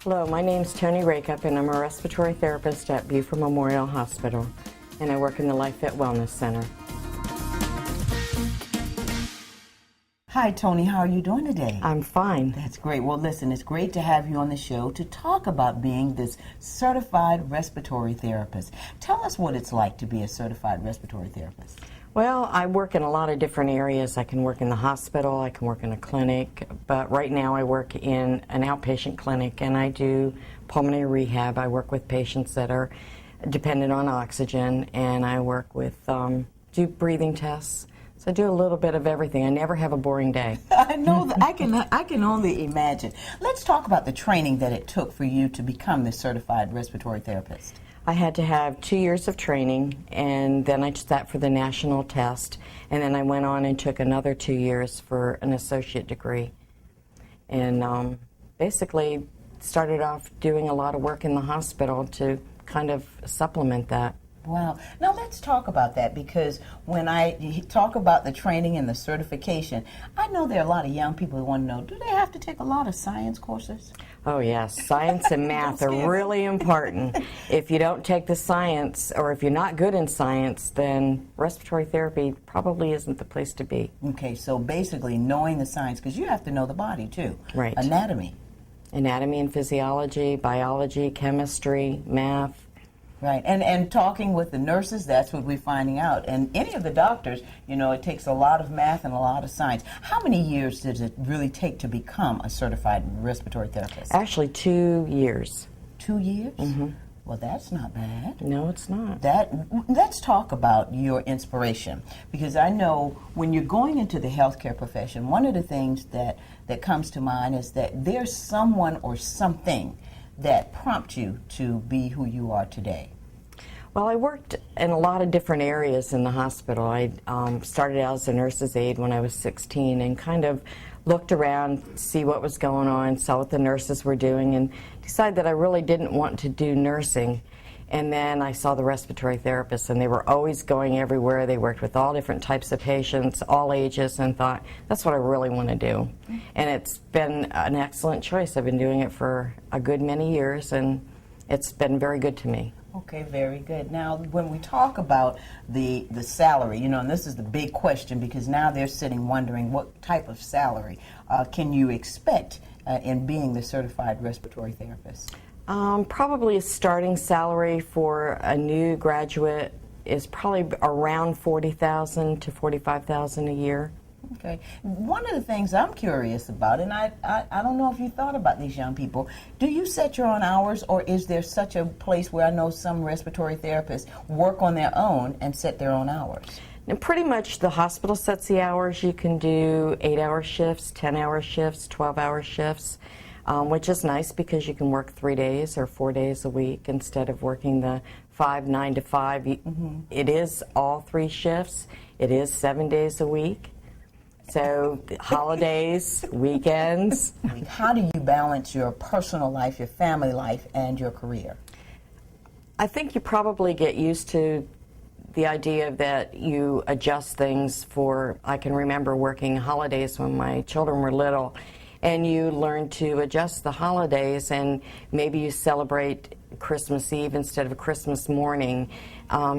Hello, my name's Tony Rakup, and I'm a respiratory therapist at Beaufort Memorial Hospital, and I work in the Life Fit Wellness Center. Hi, Tony. How are you doing today? I'm fine. That's great. Well, listen, it's great to have you on the show to talk about being this certified respiratory therapist. Tell us what it's like to be a certified respiratory therapist. Well, I work in a lot of different areas. I can work in the hospital, I can work in a clinic, but right now I work in an outpatient clinic, and I do pulmonary rehab. I work with patients that are dependent on oxygen, and I work with, do breathing tests. So I do a little bit of everything. I never have a boring day. I know that. I can only imagine. Let's talk about the training that it took for you to become the certified respiratory therapist. I had to have 2 years of training, and then I sat for the national test, and then I went on and took another 2 years for an associate degree. And basically started off doing a lot of work in the hospital to kind of supplement that. Wow. Now let's talk about that, because when I talk about the training and the certification, I know there are a lot of young people who want to know, do they have to take a lot of science courses? Oh yes, science and math are really important. If you don't take the science, or if you're not good in science, then respiratory therapy probably isn't the place to be. Okay, so basically knowing the science, because you have to know the body too. Right. Anatomy. Anatomy and physiology, biology, chemistry, math. Right, and talking with the nurses, that's what we're finding out. And any of the doctors, you know, it takes a lot of math and a lot of science. How many years does it really take to become a certified respiratory therapist? Actually, 2 years. 2 years? Mm-hmm. Well, that's not bad. No, it's not. Let's talk about your inspiration, because I know when you're going into the healthcare profession, one of the things that comes to mind is that there's someone or something that prompt you to be who you are today. Well, I worked in a lot of different areas in the hospital. I started out as a nurse's aide when I was 16 and kind of looked around, see what was going on, saw what the nurses were doing, and decided that I really didn't want to do nursing. And then I saw the respiratory therapists, and they were always going everywhere. They worked with all different types of patients, all ages, and thought, that's what I really want to do. And it's been an excellent choice. I've been doing it for a good many years, and it's been very good to me. Okay, very good. Now, when we talk about the salary, you know, and this is the big question, because now they're sitting wondering what type of salary can you expect in being the certified respiratory therapist? Probably a starting salary for a new graduate is probably around $40,000 to $45,000 a year. Okay. One of the things I'm curious about, and I don't know if you thought about these young people, do you set your own hours, or is there such a place where I know some respiratory therapists work on their own and set their own hours? And pretty much the hospital sets the hours. You can do 8-hour shifts, 10-hour shifts, 12-hour shifts. Which is nice because you can work 3 days or 4 days a week instead of working the 9 to 5. Mm-hmm. It is all 3 shifts. It is 7 days a week. So holidays, weekends. How do you balance your personal life, your family life, and your career? I think you probably get used to the idea that you adjust things for, I can remember working holidays when my children were little, and you learn to adjust the holidays, and maybe you celebrate Christmas Eve instead of Christmas morning.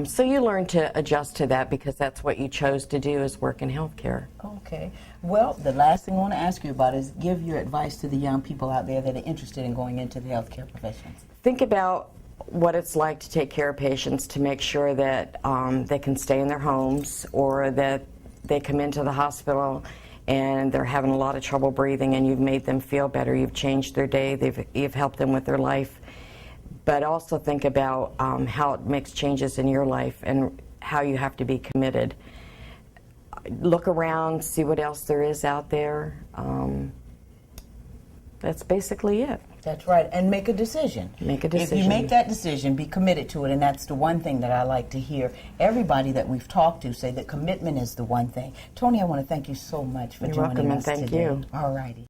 So you learn to adjust to that because that's what you chose to do, is work in healthcare. Okay. Well, the last thing I want to ask you about is give your advice to the young people out there that are interested in going into the healthcare professions. Think about what it's like to take care of patients, to make sure that they can stay in their homes, or that they come into the hospital and they're having a lot of trouble breathing, and you've made them feel better. You've changed their day. You've helped them with their life. But also think about how it makes changes in your life and how you have to be committed. Look around, see what else there is out there. That's basically it. That's right, and make a decision. Make a decision. If you make that decision, be committed to it, and that's the one thing that I like to hear everybody that we've talked to say, that commitment is the one thing. Tony, I want to thank you so much for joining us today. You're welcome, and thank you. All righty.